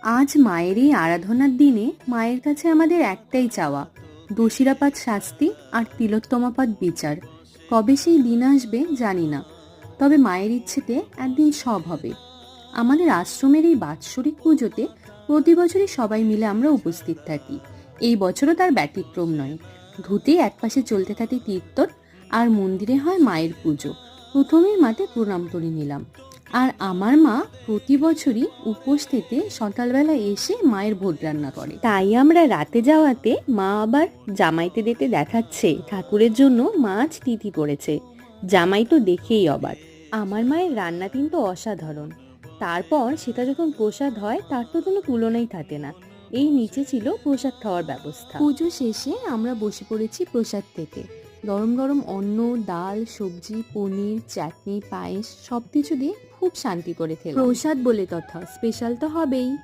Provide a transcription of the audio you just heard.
আজ মায়ের এই আরাধনার দিনে মায়ের কাছে আমাদের একটাই চাওয়া, দোষীরাপাত শাস্তি আর তিলোত্তমাপাত বিচার। কবে সেই দিন আসবে জানি না, তবে মায়ের ইচ্ছেতে একদিন সব হবে। আমাদের আশ্রমের এই বাৎসরিক পুজোতে প্রতি বছরই সবাই মিলে আমরা উপস্থিত থাকি। এই বছরও তার ব্যতিক্রম নয়। ধুতে একপাশে চলতে থাকে কীর্তন আর মন্দিরে হয় মায়ের পুজো। প্রথমেই মাকে প্রণাম করে নিলাম। আর আমার মা প্রতি বছরই উপোস থেকে সকালবেলা এসে মায়ের ভোগ রান্না করে, তাই আমরা রাতে যাওয়াতে মা আবার জামাইতে দিতে দেখাচ্ছে ঠাকুরের জন্য মাছ তিথি করেছে। জামাই তো দেখেই অবাক। আমার মায়ের রান্না কিন্তু অসাধারণ। তারপর সেটা যখন প্রসাদ হয় তার তো কোনো তুলনাই থাকে না। এই নিচে ছিল প্রসাদ খাওয়ার ব্যবস্থা। পুজো শেষে আমরা বসে পড়েছি প্রসাদ খেতে। গরম গরম অন্ন, ডাল, সবজি, পনির, চাটনি, পায়েস সবকিছু দিয়ে খুব শান্তি করে খেলাম। প্রসাদ বলে কথা, স্পেশাল তো হবেই।